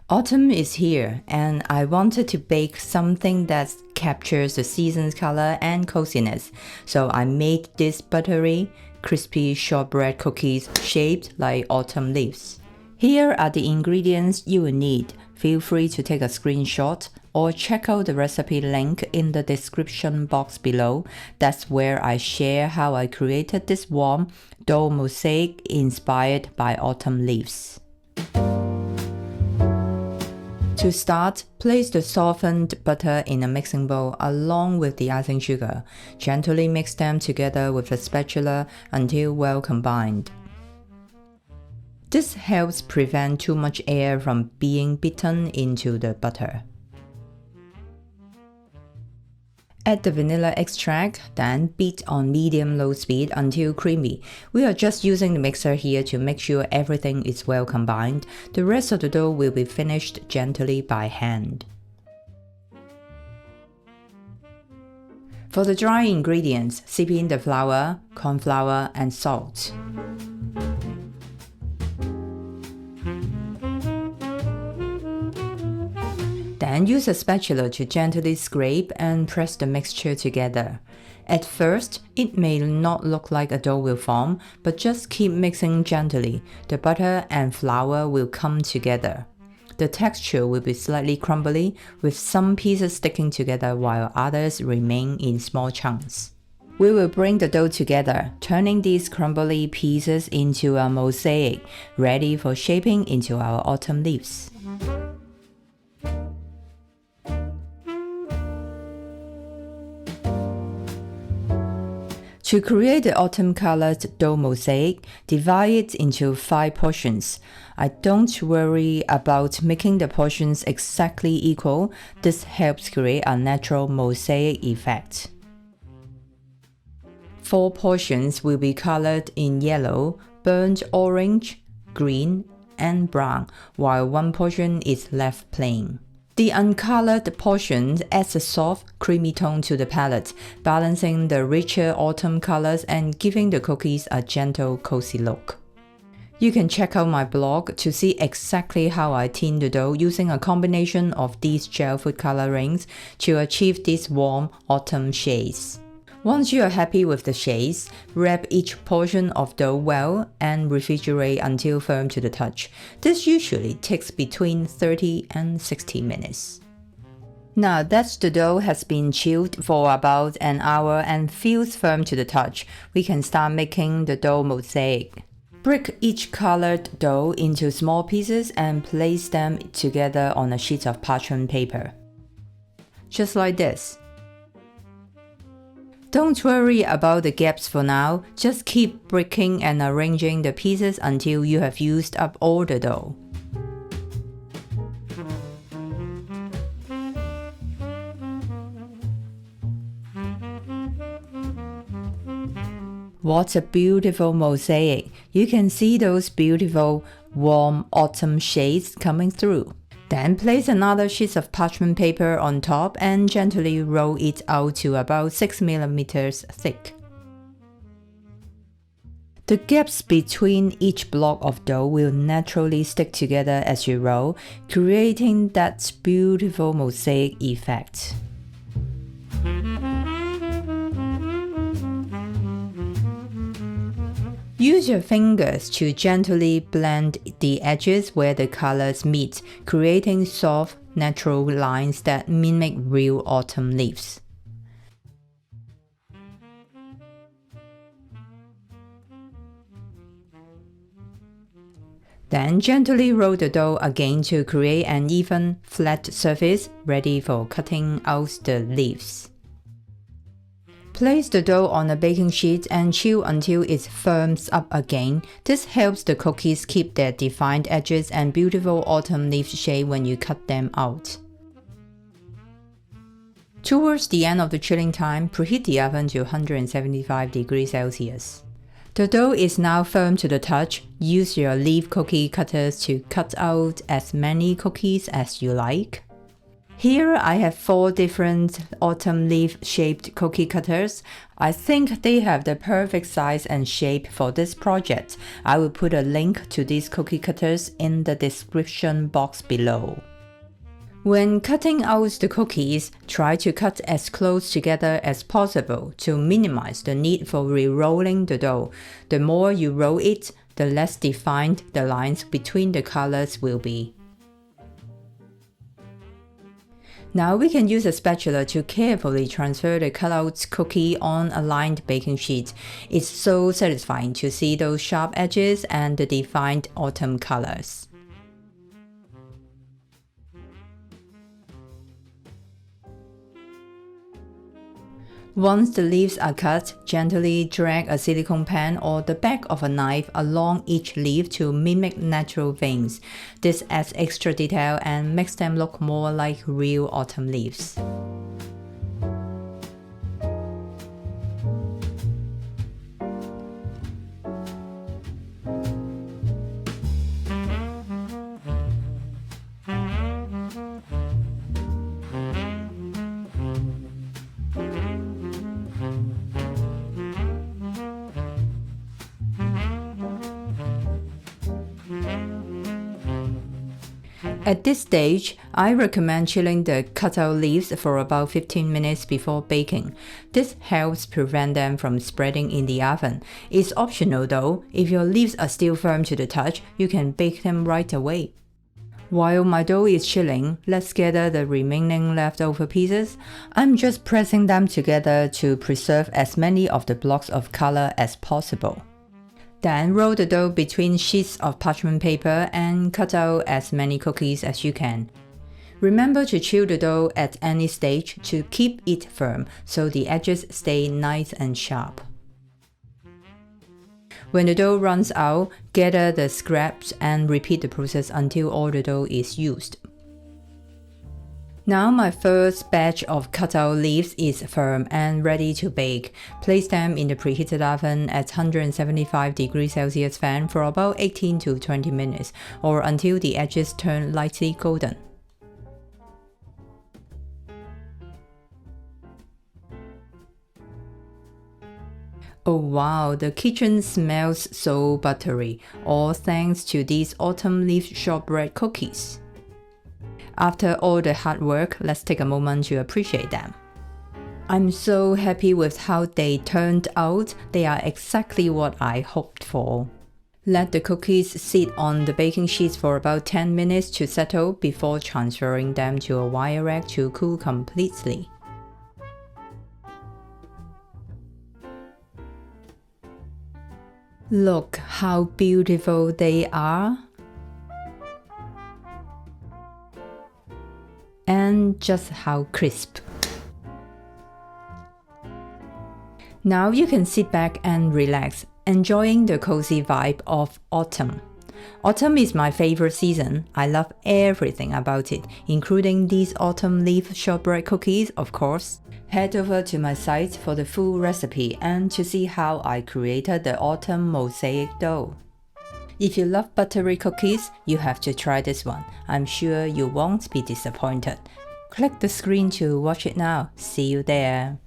Autumn is here, and I wanted to bake something that captures the season's color and coziness, so I made these buttery, crispy shortbread cookies shaped like autumn leaves. Here are the ingredients you will need. Feel free to take a screenshot or check out the recipe link in the description box below. That's where I share how I created this warm dough mosaic inspired by autumn leaves. To start, place the softened butter in a mixing bowl along with the icing sugar. Gently mix them together with a spatula until well combined. This helps prevent too much air from being beaten into the butter. Add the vanilla extract, then beat on medium-low speed until creamy. We are just using the mixer here to make sure everything is well combined. The rest of the dough will be finished gently by hand. For the dry ingredients, sip in the flour, corn flour, and salt. Then use a spatula to gently scrape and press the mixture together. At first, it may not look like a dough will form, but just keep mixing gently. The butter and flour will come together. The texture will be slightly crumbly, with some pieces sticking together while others remain in small chunks. We will bring the dough together, turning these crumbly pieces into a mosaic, ready for shaping into our autumn leaves. To create the autumn-colored dough mosaic, divide it into 5 portions. I don't worry about making the portions exactly equal. This helps create a natural mosaic effect. 4 portions will be colored in yellow, burnt orange, green, and brown, while 1 portion is left plain. The uncolored portion adds a soft, creamy tone to the palette, balancing the richer autumn colors and giving the cookies a gentle, cozy look. You can check out my blog to see exactly how I tint the dough using a combination of these gel food colorings to achieve these warm autumn shades. Once you are happy with the shades, wrap each portion of dough well and refrigerate until firm to the touch. This usually takes between 30 and 60 minutes. Now that the dough has been chilled for about an hour and feels firm to the touch, we can start making the dough mosaic. Break each colored dough into small pieces and place them together on a sheet of parchment paper. Just like this. Don't worry about the gaps for now, just keep breaking and arranging the pieces until you have used up all the dough. What a beautiful mosaic! You can see those beautiful, warm autumn shades coming through. Then place another sheet of parchment paper on top and gently roll it out to about 6 mm thick. The gaps between each block of dough will naturally stick together as you roll, creating that beautiful mosaic effect. Use your fingers to gently blend the edges where the colors meet, creating soft, natural lines that mimic real autumn leaves. Then gently roll the dough again to create an even, flat surface, ready for cutting out the leaves. Place the dough on a baking sheet and chill until it firms up again. This helps the cookies keep their defined edges and beautiful autumn leaf shape when you cut them out. Towards the end of the chilling time, preheat the oven to 175 degrees Celsius. The dough is now firm to the touch. Use your leaf cookie cutters to cut out as many cookies as you like. Here I have 4 different autumn leaf shaped cookie cutters. I think they have the perfect size and shape for this project. I will put a link to these cookie cutters in the description box below. When cutting out the cookies, try to cut as close together as possible to minimize the need for re-rolling the dough. The more you roll it, the less defined the lines between the colors will be. Now we can use a spatula to carefully transfer the cut-out cookie on a lined baking sheet. It's so satisfying to see those sharp edges and the defined autumn colors. Once the leaves are cut, gently drag a silicone pen or the back of a knife along each leaf to mimic natural veins. This adds extra detail and makes them look more like real autumn leaves. At this stage, I recommend chilling the cut-out leaves for about 15 minutes before baking. This helps prevent them from spreading in the oven. It's optional though. If your leaves are still firm to the touch, you can bake them right away. While my dough is chilling, let's gather the remaining leftover pieces. I'm just pressing them together to preserve as many of the blocks of color as possible. Then roll the dough between sheets of parchment paper and cut out as many cookies as you can. Remember to chill the dough at any stage to keep it firm so the edges stay nice and sharp. When the dough runs out, gather the scraps and repeat the process until all the dough is used. Now my first batch of cut-out leaves is firm and ready to bake. Place them in the preheated oven at 175 degrees Celsius fan for about 18 to 20 minutes, or until the edges turn lightly golden. Oh wow, the kitchen smells so buttery, all thanks to these autumn leaf shortbread cookies. After all the hard work, let's take a moment to appreciate them. I'm so happy with how they turned out. They are exactly what I hoped for. Let the cookies sit on the baking sheets for about 10 minutes to settle before transferring them to a wire rack to cool completely. Look how beautiful they are. And just how crisp. Now you can sit back and relax, enjoying the cozy vibe of autumn. Autumn is my favorite season. I love everything about it, including these autumn leaf shortbread cookies, of course. Head over to my site for the full recipe and to see how I created the autumn mosaic dough. If you love buttery cookies, you have to try this one. I'm sure you won't be disappointed. Click the screen to watch it now. See you there.